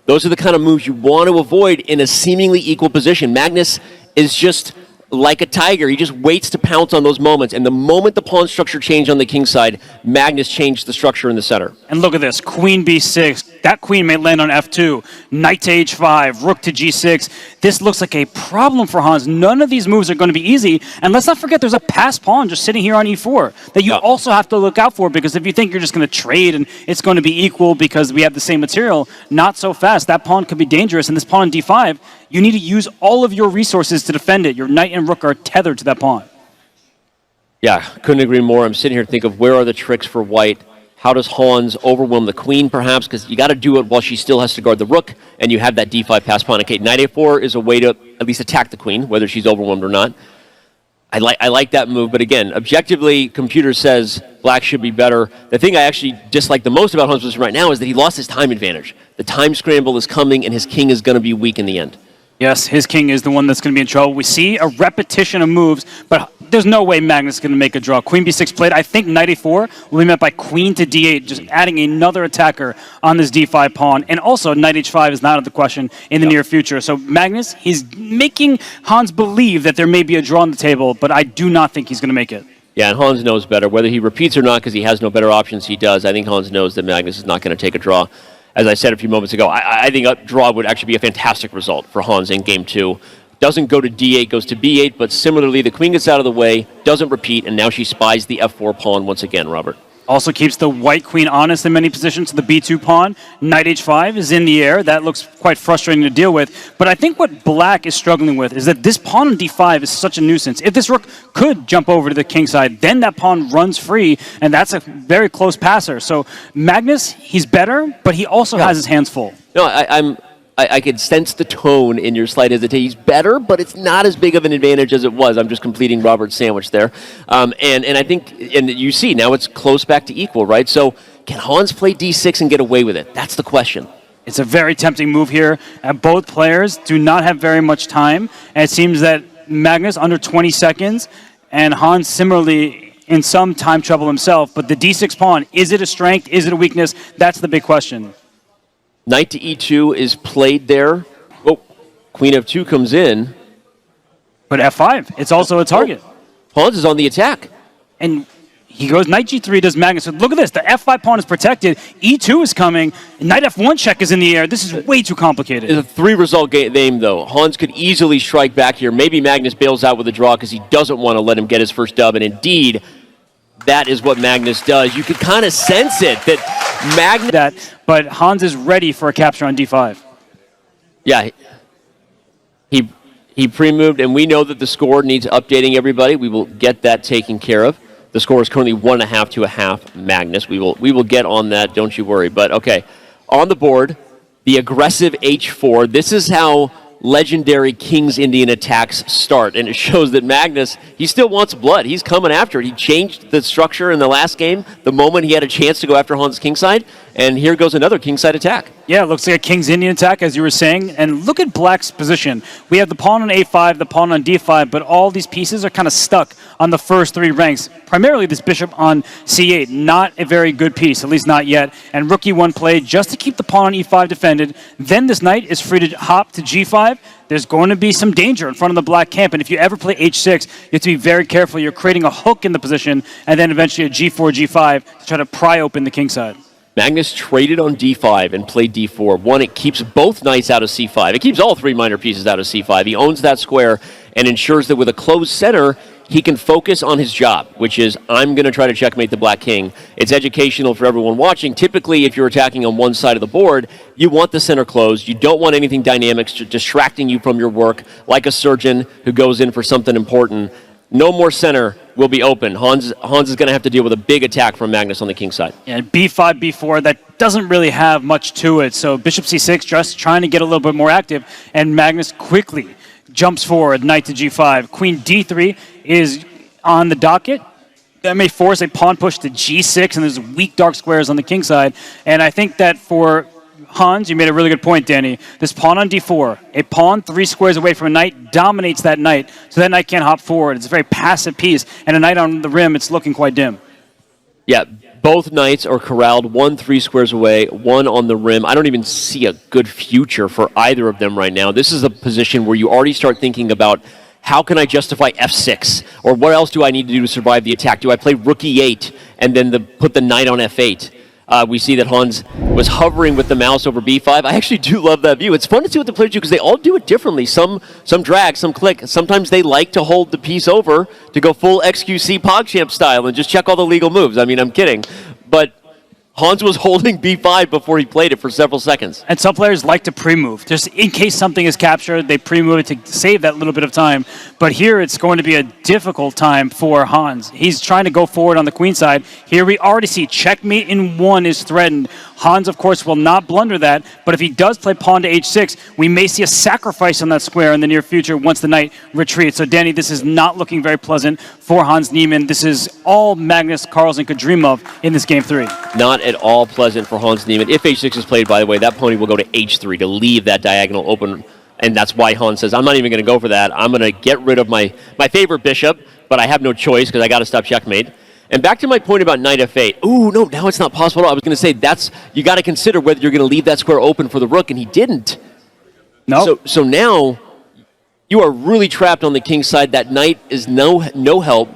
Those are the kind of moves you want to avoid in a seemingly equal position. Magnus is just like a tiger. He just waits to pounce on those moments. And the moment the pawn structure changed on the king side, Magnus changed the structure in the center. And look at this. Queen b6. That queen may land on f2. Knight to h5. Rook to g6. This looks like a problem for Hans. None of these moves are going to be easy. And let's not forget there's a passed pawn just sitting here on e4 that you also have to look out for, because if you think you're just going to trade and it's going to be equal because we have the same material, not so fast. That pawn could be dangerous. And this pawn on d5, you need to use all of your resources to defend it. Your knight and rook are tethered to that pawn. Yeah, couldn't agree more. I'm sitting here thinking of where are the tricks for white. How does Hans overwhelm the queen, perhaps? Because you got to do it while she still has to guard the rook, and you have that d5 pass pawn. Okay, knight a4 is a way to at least attack the queen, whether she's overwhelmed or not. I like that move, but again, objectively, computer says black should be better. The thing I actually dislike the most about Hans' position right now is that he lost his time advantage. The time scramble is coming, and his king is going to be weak in the end. Yes, his king is the one that's going to be in trouble. We see a repetition of moves, but there's no way Magnus is going to make a draw. Queen b6 played. I think knight a4 will be met by queen to d8, just adding another attacker on this d5 pawn. And also, knight h5 is not out of the question in the near future. So Magnus, he's making Hans believe that there may be a draw on the table, but I do not think he's going to make it. Yeah, and Hans knows better. Whether he repeats or not because he has no better options, he does. I think Hans knows that Magnus is not going to take a draw. As I said a few moments ago, I think a draw would actually be a fantastic result for Hans in game 2. Doesn't go to d8, goes to b8, but similarly, the queen gets out of the way, doesn't repeat, and now she spies the f4 pawn once again, Robert. Also keeps the white queen honest in many positions. The b2 pawn, knight h5 is in the air. That looks quite frustrating to deal with. But I think what black is struggling with is that this pawn on d5 is such a nuisance. If this rook could jump over to the king side, then that pawn runs free, and that's a very close passer. So Magnus, he's better, but he also has his hands full. No, I could sense the tone in your slight hesitation. He's better, but it's not as big of an advantage as it was. I'm just completing Robert's sandwich there. And I think, and you see, now it's close back to equal, right? So can Hans play d6 and get away with it? That's the question. It's a very tempting move here. Both players do not have very much time. And it seems that Magnus under 20 seconds, and Hans similarly in some time trouble himself. But the d6 pawn, is it a strength? Is it a weakness? That's the big question. Knight to e2 is played there. Oh, queen f2 comes in. But f5, it's also a target. Hans is on the attack. And he goes knight g3, does Magnus. So look at this, the f5 pawn is protected. e2 is coming. Knight f1 check is in the air. This is way too complicated. It's a 3-result game, though. Hans could easily strike back here. Maybe Magnus bails out with a draw because he doesn't want to let him get his first dub. And indeed, that is what Magnus does. You could kind of sense it, that Magnus... But Hans is ready for a capture on d5. Yeah, he pre-moved, and we know that the score needs updating, everybody. We will get that taken care of. The score is currently 1.5 to 1/2 Magnus. We will get on that, don't you worry. But, okay, on the board, the aggressive h4. This is how legendary King's Indian attacks start, and it shows that Magnus, he still wants blood. He's coming after it. He changed the structure in the last game the moment he had a chance to go after Hans' kingside, and here goes another kingside attack. Yeah, it looks like a King's Indian attack, as you were saying, and look at black's position. We have the pawn on a5, the pawn on d5, but all these pieces are kind of stuck on the first 3 ranks. Primarily this bishop on c8, not a very good piece, at least not yet, and rook e1 played just to keep the pawn on e5 defended. Then this knight is free to hop to g5. There's going to be some danger in front of the black camp, and if you ever play h6, you have to be very careful. You're creating a hook in the position, and then eventually a g4, g5 to try to pry open the king side. Magnus traded on d5 and played d4. One, it keeps both knights out of c5. It keeps all 3 minor pieces out of c5. He owns that square and ensures that with a closed center, he can focus on his job, which is, I'm going to try to checkmate the black king. It's educational for everyone watching. Typically, if you're attacking on one side of the board, you want the center closed. You don't want anything dynamic distracting you from your work, like a surgeon who goes in for something important. No more center will be open. Hans is going to have to deal with a big attack from Magnus on the king side. Yeah, b5, b4, that doesn't really have much to it. So bishop c6, just trying to get a little bit more active, and Magnus quickly jumps forward, knight to g5. Queen d3 is on the docket. That may force a pawn push to g6, and there's weak dark squares on the king side. And I think that for Hans, you made a really good point, Danny. This pawn on d4, a pawn 3 squares away from a knight dominates that knight, so that knight can't hop forward. It's a very passive piece, and a knight on the rim, it's looking quite dim. Yeah, Both knights are corralled, one 3 squares away, one on the rim. I don't even see a good future for either of them right now. This is a position where you already start thinking about, how can I justify f6? Or what else do I need to do to survive the attack? Do I play rook e8 and then put the knight on f8? We see that Hans was hovering with the mouse over b5. I actually do love that view. It's fun to see what the players do because they all do it differently. Some drag, some click. Sometimes they like to hold the piece over to go full XQC PogChamp style and just check all the legal moves. I mean, I'm kidding. But Hans was holding b5 before he played it for several seconds. And some players like to pre-move. Just in case something is captured, they pre-move it to save that little bit of time. But here it's going to be a difficult time for Hans. He's trying to go forward on the queen side. Here we already see checkmate in 1 is threatened. Hans, of course, will not blunder that, but if he does play pawn to h6, we may see a sacrifice on that square in the near future once the knight retreats. So, Danny, this is not looking very pleasant for Hans Niemann. This is all Magnus Carlsen could dream of in this game 3. Not at all pleasant for Hans Niemann. If h6 is played, by the way, that pony will go to h3 to leave that diagonal open, and that's why Hans says, I'm not even going to go for that. I'm going to get rid of my favorite bishop, but I have no choice because I got to stop checkmate. And back to my point about knight f8. Ooh, no, now it's not possible. I was going to say, you got to consider whether you're going to leave that square open for the rook, and he didn't. No. So now you are really trapped on the king side. That knight is no help.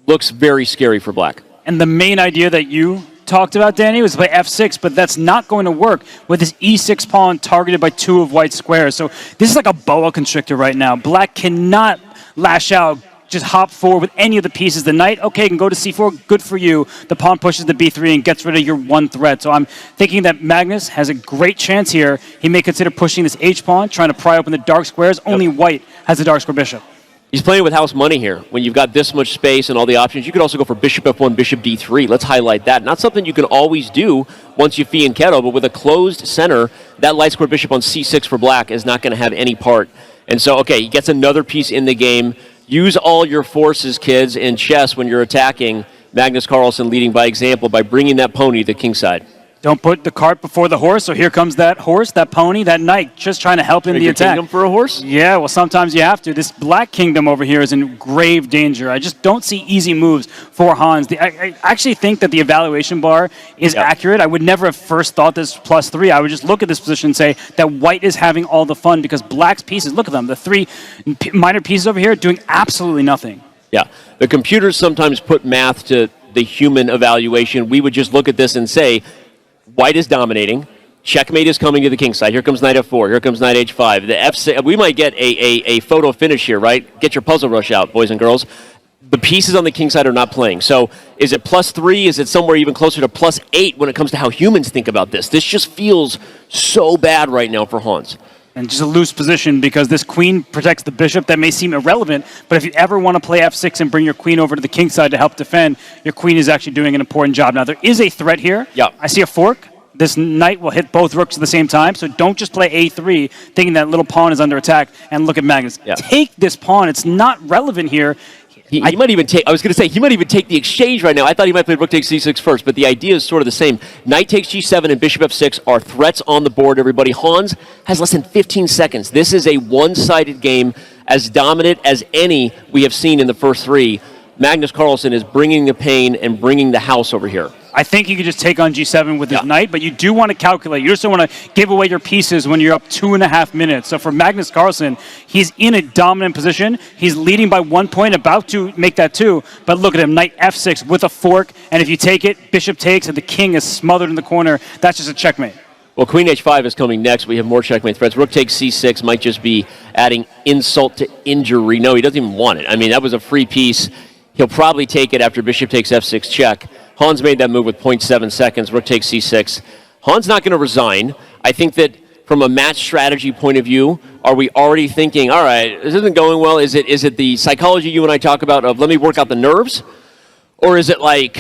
Looks very scary for black. And the main idea that you talked about, Danny, was to play f6, but that's not going to work with this e6 pawn targeted by 2 of white squares. So this is like a boa constrictor right now. Black cannot lash out, just hop forward with any of the pieces. The knight, okay, can go to c4, good for you. The pawn pushes to b3 and gets rid of your one threat. So I'm thinking that Magnus has a great chance here. He may consider pushing this h-pawn, trying to pry open the dark squares. Only white has the dark square bishop. He's playing with house money here. When you've got this much space and all the options, you could also go for bishop f1, bishop d3. Let's highlight that. Not something you can always do once you fianchetto, but with a closed center, that light square bishop on c6 for black is not going to have any part. And so, okay, he gets another piece in the game. Use all your forces, kids, in chess when you're attacking. Magnus Carlsen leading by example by bringing that pony to the king side. Don't put the cart before the horse, so here comes that horse, that pony, that knight, just trying to help in the attack. Kingdom for a horse? Yeah, well, sometimes you have to. This black kingdom over here is in grave danger. I just don't see easy moves for Hans. I actually think that the evaluation bar is accurate. I would never have first thought this +3. I would just look at this position and say that white is having all the fun because black's pieces, look at them, the 3 minor pieces over here doing absolutely nothing. Yeah, the computers sometimes put math to the human evaluation. We would just look at this and say, white is dominating. Checkmate is coming to the king side. Here comes knight f4. Here comes knight h5. The f6. We might get a photo finish here, right? Get your puzzle rush out, boys and girls. The pieces on the king side are not playing. So is it +3? Is it somewhere even closer to +8 when it comes to how humans think about this? This just feels so bad right now for Hans. And just a loose position because this queen protects the bishop. That may seem irrelevant, but if you ever want to play f6 and bring your queen over to the king side to help defend, your queen is actually doing an important job. Now, there is a threat here. Yeah. I see a fork. This knight will hit both rooks at the same time, so don't just play a3 thinking that little pawn is under attack, and look at Magnus. Yeah. Take this pawn. It's not relevant here. He might even take, I was going to say, he might even take the exchange right now. I thought he might play rook takes c6 first, but the idea is sort of the same. Knight takes g7 and bishop f6 are threats on the board, everybody. Hans has less than 15 seconds. This is a one-sided game, as dominant as any we have seen in the first 3. Magnus Carlsen is bringing the pain and bringing the house over here. I think you could just take on g7 with his knight, but you do want to calculate. You just don't want to give away your pieces when you're up 2.5 minutes. So for Magnus Carlsen, he's in a dominant position. He's leading by 1 point, about to make that 2. But look at him, knight f6 with a fork. And if you take it, bishop takes, and the king is smothered in the corner. That's just a checkmate. Well, queen h5 is coming next. We have more checkmate threats. Rook takes c6 might just be adding insult to injury. No, he doesn't even want it. I mean, that was a free piece. He'll probably take it after bishop takes f6 check. Hans made that move with 0.7 seconds. Rook takes c6. Hans not going to resign. I think that from a match strategy point of view, are we already thinking, all right, this isn't going well? Is it the psychology you and I talk about of let me work out the nerves? Or is it like,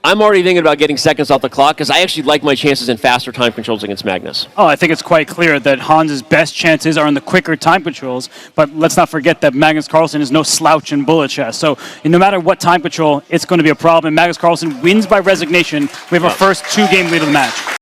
I'm already thinking about getting seconds off the clock because I actually like my chances in faster time controls against Magnus? Oh, I think it's quite clear that Hans's best chances are in the quicker time controls, but let's not forget that Magnus Carlsen is no slouch in bullet chess. So no matter what time control, it's going to be a problem. Magnus Carlsen wins by resignation. We have our first 2-game lead of the match.